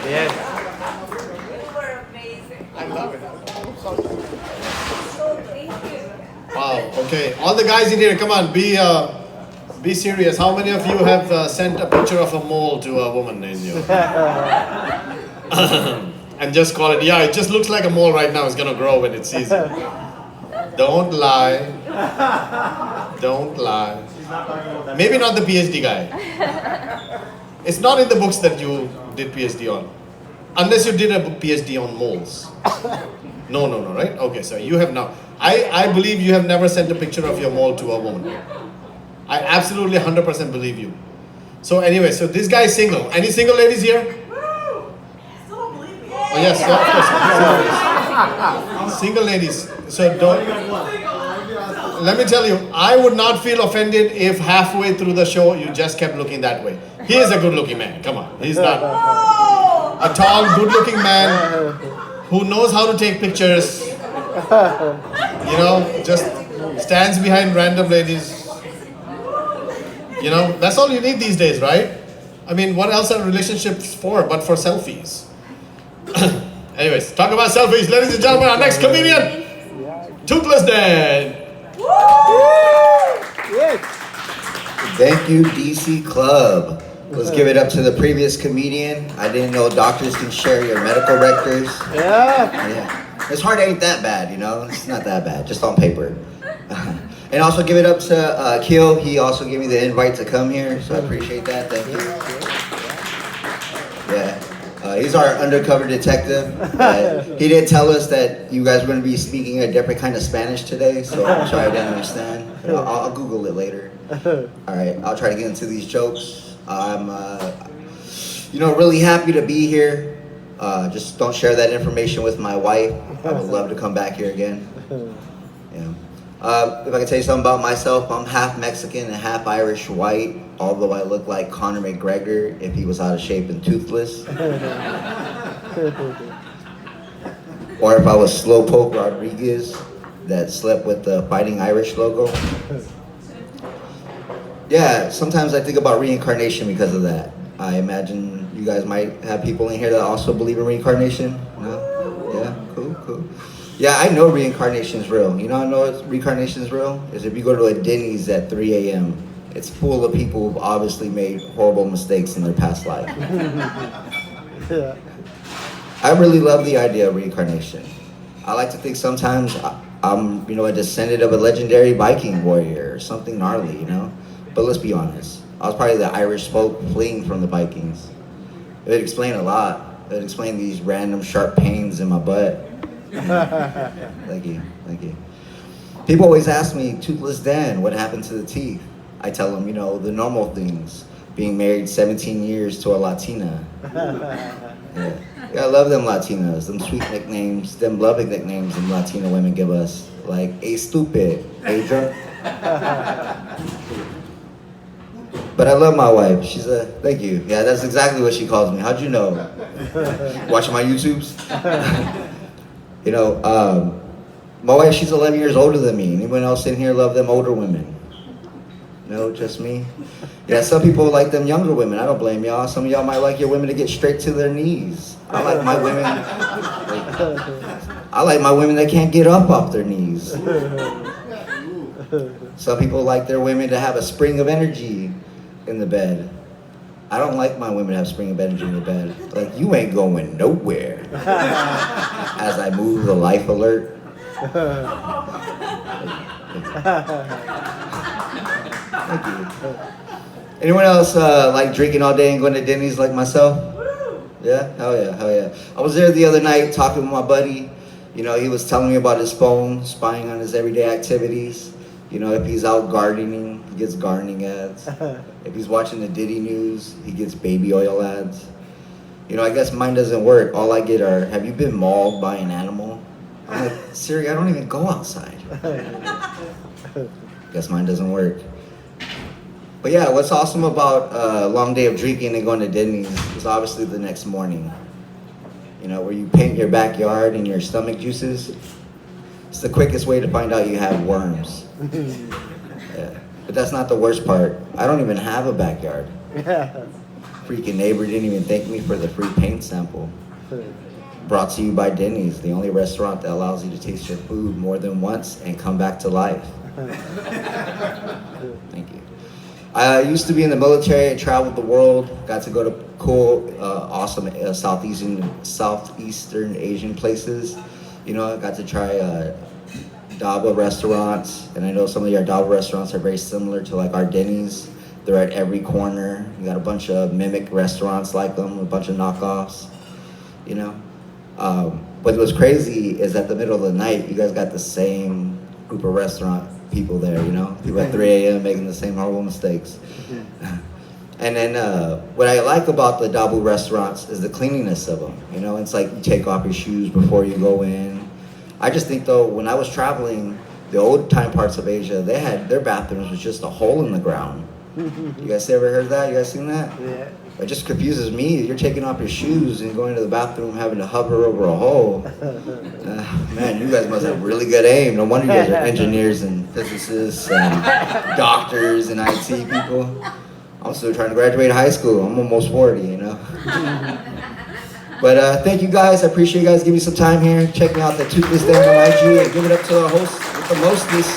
Yes. You were amazing. I love it. So thank you. Wow. Okay. All the guys in here, come on, be serious. How many of you have sent a picture of a mole to a woman in you? And just call it, yeah, it just looks like a mole right now. It's gonna grow when it sees you. Don't lie. Don't lie. Maybe not the PhD guy. It's not in the books that you did PhD on. Unless you did a PhD on moles. No, right? Okay, so you have not. I believe you have never sent a picture of your mole to a woman. I absolutely 100% believe you. So anyway, so this guy is single. Any single ladies here? Oh yes, so of course. Single ladies. So don't. Let me tell you, I would not feel offended if halfway through the show you just kept looking that way. He is a good-looking man. Come on, he's not a tall, good-looking man who knows how to take pictures. You know, just stands behind random ladies. You know, that's all you need these days, right? I mean, what else are relationships for but for selfies? Anyways, talk about selfies, ladies and gentlemen. Our next comedian, Toothless Dan. Yes. Thank you, DC Club. Let's give it up to the previous comedian. I didn't know doctors can share your medical records. Yeah. It's hard ain't that bad, you know? It's not that bad, just on paper. And also give it up to Keel. He also gave me the invite to come here, so I appreciate that. Thank you. Yeah. He's our undercover detective. He didn't tell us that you guys were going to be speaking a different kind of Spanish today, so I'm sorry I didn't understand. I'll Google it later. All right, I'll try to get into these jokes. I'm, really happy to be here. Just don't share that information with my wife. I would love to come back here again. Yeah. If I can tell you something about myself, I'm half Mexican and half Irish white, although I look like Conor McGregor if he was out of shape and toothless. Or if I was Slowpoke Rodriguez that slept with the Fighting Irish logo. Yeah, sometimes I think about reincarnation because of that. I imagine you guys might have people in here that also believe in reincarnation. No? Yeah, cool. Yeah, I know reincarnation is real. You know how I know reincarnation is real? Is if you go to a Denny's at 3 a.m., it's full of people who've obviously made horrible mistakes in their past life. I really love the idea of reincarnation. I like to think sometimes I'm, a descendant of a legendary Viking warrior or something gnarly, you know? But let's be honest. I was probably the Irish folk fleeing from the Vikings. It would explain a lot. It would explain these random sharp pains in my butt. Thank you. People always ask me, Toothless Dan, what happened to the teeth? I tell them, the normal things. Being married 17 years to a Latina. Yeah, I love them Latinas, them sweet nicknames, them loving nicknames them Latina women give us. Like, hey stupid, hey drunk. But I love my wife. Thank you. Yeah, that's exactly what she calls me. How'd you know? Watching my YouTubes? My wife, she's 11 years older than me. Anyone else in here love them older women? No, just me? Yeah, some people like them younger women. I don't blame y'all. Some of y'all might like your women to get straight to their knees. I like my women that can't get up off their knees. Some people like their women to have a spring of energy in the bed. I don't like my women to have spring of energy in the bed. Like, you ain't going nowhere. As I move the life alert. Thank you. Anyone else like drinking all day and going to Denny's like myself? Yeah? Hell yeah. I was there the other night talking with my buddy. He was telling me about his phone, spying on his everyday activities. If he's out gardening, he gets gardening ads. If he's watching the Diddy news, he gets baby oil ads. I guess mine doesn't work. All I get are, have you been mauled by an animal? I'm like, Siri, I don't even go outside. Guess mine doesn't work. But yeah, what's awesome about a long day of drinking and going to Denny's is obviously the next morning. Where you paint your backyard and your stomach juices. It's the quickest way to find out you have worms. Yeah. But that's not the worst part. I don't even have a backyard. freaking neighbor didn't even thank me for the free paint sample. Brought to you by Denny's, the only restaurant that allows you to taste your food more than once and come back to life. Thank you. I used to be in the military, traveled the world, got to go to cool, awesome Southeastern Asian places. You know, I got to try dhaba restaurants, and I know some of your dhaba restaurants are very similar to like our Denny's. They're at every corner. You got a bunch of mimic restaurants like them, a bunch of knockoffs, you know. But what's crazy is at the middle of the night, you guys got the same group of restaurant people there, you know? People at 3 a.m. making the same horrible mistakes. And then what I like about the dhaba restaurants is the cleanliness of them, you know? It's like you take off your shoes before you go in. I just think though, when I was traveling, the old time parts of Asia, they had, their bathrooms was just a hole in the ground. You guys ever heard that? You guys seen that? Yeah. It just confuses me. You're taking off your shoes and going to the bathroom, having to hover over a hole. Man, you guys must have really good aim. No wonder you guys are engineers and physicists and doctors and IT people. I'm still trying to graduate high school. I'm almost 40, you know. But thank you guys. I appreciate you guys giving me some time here. Check me out the Toothless thing on IG and give it up to our host with the mostest.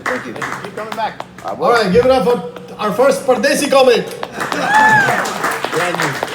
Thank you. Keep coming back. All right, give it up for our first Desi comic. Brand new.